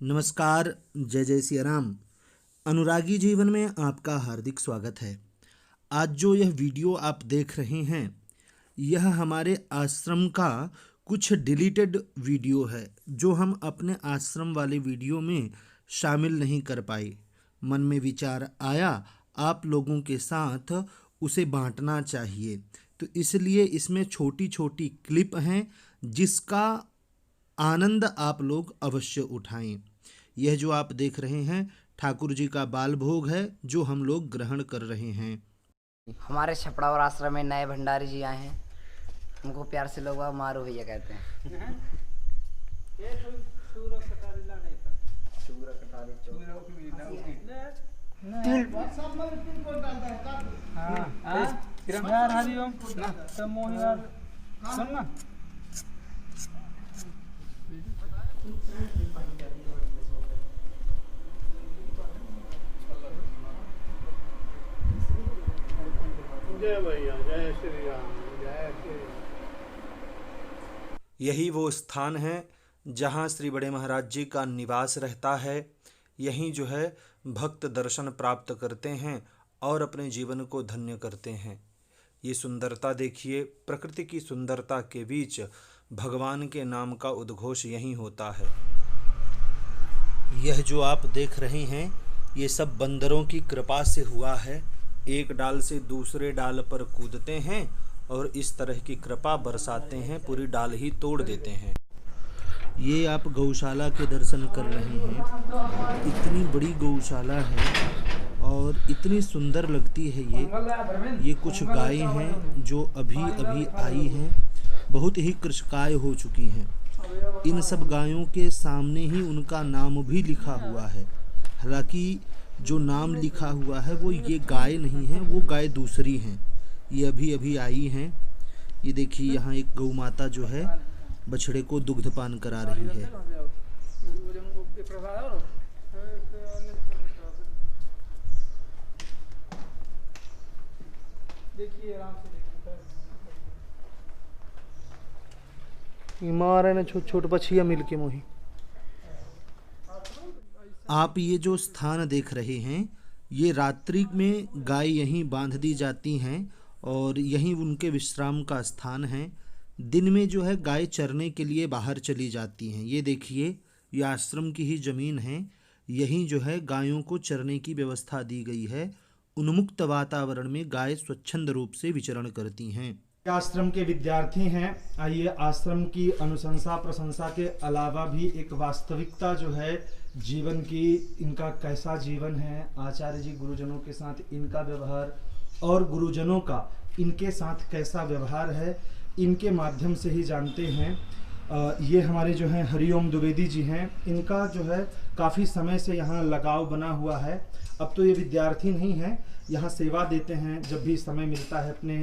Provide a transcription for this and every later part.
नमस्कार, जय जय सिया राम। अनुरागी जीवन में आपका हार्दिक स्वागत है। आज जो यह वीडियो आप देख रहे हैं, यह हमारे आश्रम का कुछ डिलीटेड वीडियो है जो हम अपने आश्रम वाले वीडियो में शामिल नहीं कर पाए। मन में विचार आया आप लोगों के साथ उसे बांटना चाहिए, तो इसलिए इसमें छोटी छोटी क्लिप हैं जिसका आनंद आप लोग अवश्य उठाएं। यह जो आप देख रहे हैं ठाकुर जी का बाल भोग है जो हम लोग ग्रहण कर रहे हैं। हमारे छपड़ा और आश्रम में नए भंडारी जी आए हैं। उनको प्यार से लोग मारो भैया कहते हैं। जय भैया, जय श्री राम, जय श्री राम। यही वो स्थान है जहाँ श्री बड़े महाराज जी का निवास रहता है। यहीं जो है भक्त दर्शन प्राप्त करते हैं और अपने जीवन को धन्य करते हैं। ये सुंदरता देखिए, प्रकृति की सुंदरता के बीच भगवान के नाम का उद्घोष यहीं होता है। यह जो आप देख रहे हैं ये सब बंदरों की कृपा से हुआ है। एक डाल से दूसरे डाल पर कूदते हैं और इस तरह की कृपा बरसाते हैं, पूरी डाल ही तोड़ देते हैं। ये आप गौशाला के दर्शन कर रहे हैं। इतनी बड़ी गौशाला है और इतनी सुंदर लगती है ये कुछ गायें हैं जो अभी अभी आई हैं, बहुत ही कृशकाय हो चुकी हैं। इन सब गायों के सामने ही उनका नाम भी लिखा हुआ है। हालांकि जो नाम लिखा हुआ है वो ये गाय नहीं है, वो गाय दूसरी हैं। ये अभी अभी आई हैं। ये देखिए यहाँ एक गौ माता जो है बछड़े को दुग्धपान करा रही है। मारे ना छोट छोट बछिया मिलके मोही। आप ये जो स्थान देख रहे हैं ये रात्रि में गाय यहीं बांध दी जाती हैं और यहीं उनके विश्राम का स्थान है। दिन में जो है गाय चरने के लिए बाहर चली जाती हैं। ये देखिए ये आश्रम की ही ज़मीन है, यहीं जो है गायों को चरने की व्यवस्था दी गई है। उन्मुक्त वातावरण में गाय स्वच्छंद रूप से विचरण करती हैं। आश्रम के विद्यार्थी हैं। आइए आश्रम की अनुशंसा प्रशंसा के अलावा भी एक वास्तविकता जो है जीवन की, इनका कैसा जीवन है, आचार्य जी गुरुजनों के साथ इनका व्यवहार और गुरुजनों का इनके साथ कैसा व्यवहार है, इनके माध्यम से ही जानते हैं। ये हमारे जो हैं हरिओम द्विवेदी जी हैं। इनका जो है काफ़ी समय से यहाँ लगाव बना हुआ है। अब तो ये विद्यार्थी नहीं हैं, यहाँ सेवा देते हैं जब भी समय मिलता है। अपने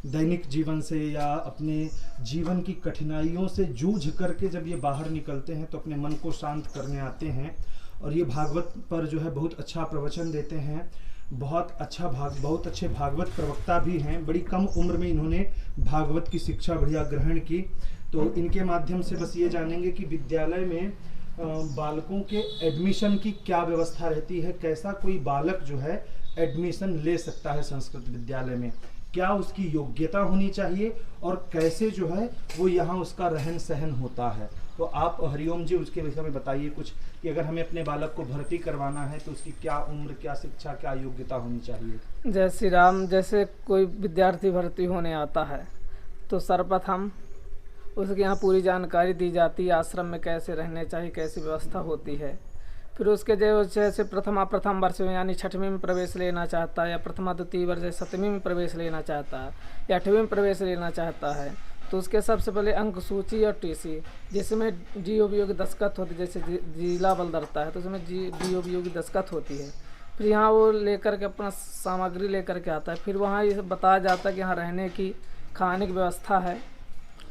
दैनिक जीवन से या अपने जीवन की कठिनाइयों से जूझ करके जब ये बाहर निकलते हैं तो अपने मन को शांत करने आते हैं। और ये भागवत पर जो है बहुत अच्छा प्रवचन देते हैं। बहुत अच्छे भागवत प्रवक्ता भी हैं। बड़ी कम उम्र में इन्होंने भागवत की शिक्षा बढ़िया ग्रहण की। तो इनके माध्यम से बस ये जानेंगे कि विद्यालय में बालकों के एडमिशन की क्या व्यवस्था रहती है, कैसा कोई बालक जो है एडमिशन ले सकता है संस्कृत विद्यालय में, क्या उसकी योग्यता होनी चाहिए और कैसे जो है वो यहाँ उसका रहन सहन होता है। तो आप हरिओम जी उसके विषय में बताइए कुछ कि अगर हमें अपने बालक को भर्ती करवाना है तो उसकी क्या उम्र, क्या शिक्षा, क्या योग्यता होनी चाहिए। जय श्री राम। जैसे कोई विद्यार्थी भर्ती होने आता है तो सर्वप्रथम उसके यहाँ पूरी जानकारी दी जाती है, आश्रम में कैसे रहने चाहिए, कैसी व्यवस्था होती है। फिर उसके जैसे प्रथम वर्ष में यानी छठवीं में प्रवेश लेना चाहता है या प्रथमा द्वितीय वर्ष से सतवीं में प्रवेश लेना चाहता है या आठवीं में प्रवेश लेना चाहता है तो उसके सबसे पहले अंक सूची और टीसी जिसमें DOBO की दस्तखत होती है। जैसे जिला बल दरता है तो उसमें DOBO की दस्तखत होती है। फिर यहाँ वो लेकर के अपना सामग्री लेकर के आता है। फिर वहाँ ये बताया जाता है कि यहाँ रहने की, खाने की व्यवस्था है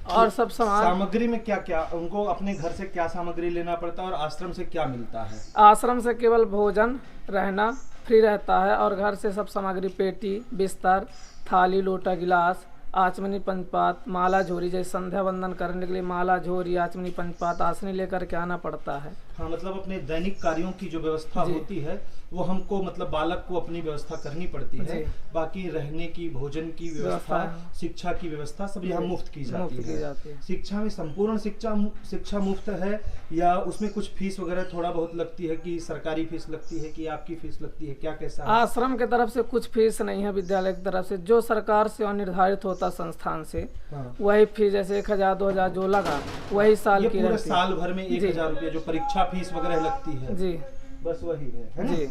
और सब सामग्री में क्या क्या उनको अपने घर से क्या सामग्री लेना पड़ता है और आश्रम से क्या मिलता है। आश्रम से केवल भोजन, रहना फ्री रहता है और घर से सब सामग्री, पेटी, बिस्तर, थाली, लोटा, गिलास, आचमनी, पंचपात, माला, झोरी। जैसे संध्या वंदन करने के लिए माला, झोरी, आचमनी, पंचपात, आसनी लेकर के आना पड़ता है। हाँ, मतलब अपने दैनिक कार्यों की जो व्यवस्था जी। होती है वो हमको मतलब बालक को अपनी व्यवस्था करनी पड़ती है। जी। बाकी रहने की, भोजन की व्यवस्था, व्यवस्था, शिक्षा की व्यवस्था सब यहाँ जी, मुफ्त की जाती मुफ्त की जाती है। शिक्षा में संपूर्ण शिक्षा मुफ्त है या उसमें कुछ फीस वगैरह थोड़ा बहुत लगती है, कि सरकारी फीस लगती है कि आपकी फीस लगती है, क्या कैसा है? आश्रम की तरफ से कुछ फीस नहीं है, विद्यालय की तरफ से जो सरकार से निर्धारित होता संस्थान से हाँ। वही फीस, जैसे 1000 2000 जो लगा वही साल ये की पूरे रहती है। साल भर में जी। 1000 रुपया जो परीक्षा फीस वगैरह लगती है, जी बस वही है ना? जी।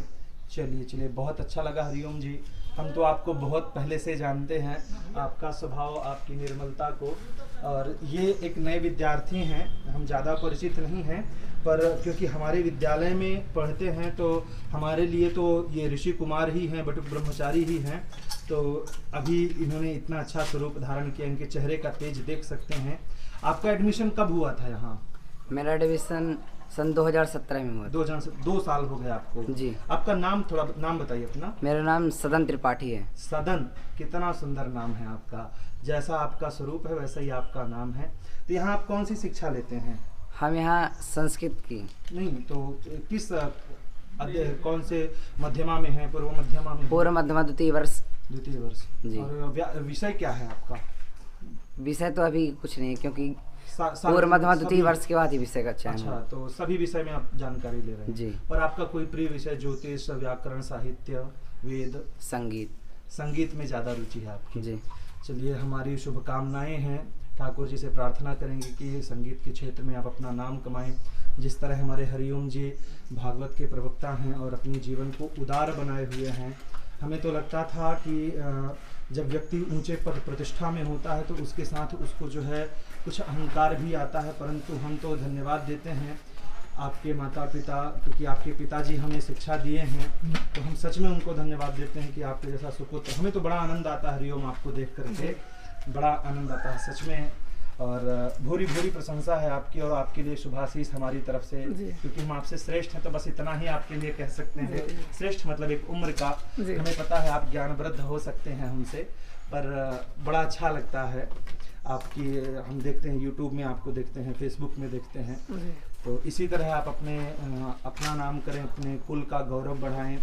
चलिए बहुत अच्छा लगा हरिओम जी। हम तो आपको बहुत पहले से जानते हैं, आपका स्वभाव, आपकी निर्मलता को। और ये एक नए विद्यार्थी हैं, हम ज़्यादा परिचित नहीं हैं, पर क्योंकि हमारे विद्यालय में पढ़ते हैं तो हमारे लिए तो ये ऋषि कुमार ही हैं, बटुक ब्रह्मचारी ही हैं। तो अभी इन्होंने इतना अच्छा स्वरूप धारण किया, इनके चेहरे का तेज देख सकते हैं। आपका एडमिशन कब हुआ था यहाँ? मेरा एडमिशन सन 2017 में हुआ था। 2 साल हो गए आपको? जी। आपका नाम, थोड़ा नाम बताइए अपना। मेरा नाम सदन त्रिपाठी है। सदन, कितना सुंदर नाम है आपका। जैसा आपका स्वरूप है वैसा ही आपका नाम है। तो यहाँ आप कौन सी शिक्षा लेते हैं? हम यहाँ संस्कृत की। नहीं तो किस कौन से मध्यमा में है? पूर्व मध्यमा में? पूर्व मध्यमा द्वितीय वर्ष। द्वितीय वर्ष। जी। और विषय क्या है आपका? विषय तो अभी कुछ नहीं है, क्योंकि सा- पूर्व मध्यमा द्वितीय सभी- वर्ष के बाद ही विषय का चयन अच्छा, हुआ। तो सभी विषय में आप जानकारी ले रहे हैं। जी। और आपका कोई प्रिय विषय, ज्योतिष, व्याकरण, साहित्य, वेद, संगीत। संगीत में ज़्यादा रुचि है आपकी? जी। चलिए, हमारी शुभकामनाएं हैं। ठाकुर जी से प्रार्थना करेंगे कि संगीत के क्षेत्र में आप अपना नाम कमाएं। जिस तरह हमारे हरिओम जी भागवत के प्रवक्ता हैं और अपने जीवन को उदार बनाए हुए हैं। हमें तो लगता था कि जब व्यक्ति ऊंचे पद प्रतिष्ठा में होता है तो उसके साथ उसको जो है कुछ अहंकार भी आता है, परंतु हम तो धन्यवाद देते हैं आपके माता पिता, क्योंकि आपके पिताजी हमें शिक्षा दिए हैं, तो हम सच में उनको धन्यवाद देते हैं कि आपके जैसा सुपुत्र। हमें तो बड़ा आनंद आता है हरिओम आपको देख करके, बड़ा आनंद आता है सच में। और भूरी भूरी प्रशंसा है आपकी, और आपके लिए शुभाशीष हमारी तरफ से, जी। क्योंकि हम आपसे श्रेष्ठ हैं तो बस इतना ही आपके लिए कह सकते हैं। जी। श्रेष्ठ मतलब एक उम्र का, जी। हमें पता है आप ज्ञानवृद्ध हो सकते हैं हमसे, पर बड़ा अच्छा लगता है आपकी। हम देखते हैं यूट्यूब में आपको देखते हैं, फेसबुक में देखते हैं, जी। तो इसी तरह आप अपना नाम करें, अपने कुल का गौरव बढ़ाएं,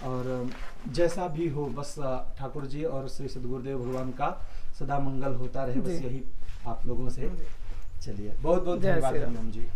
और जैसा भी हो बस ठाकुर जी और श्री सद्गुरुदेव भगवान का सदा मंगल होता रहे, बस जी। यही आप लोगों से। चलिए, बहुत बहुत जय धन्यवाद श्री राम। हरिओम जी।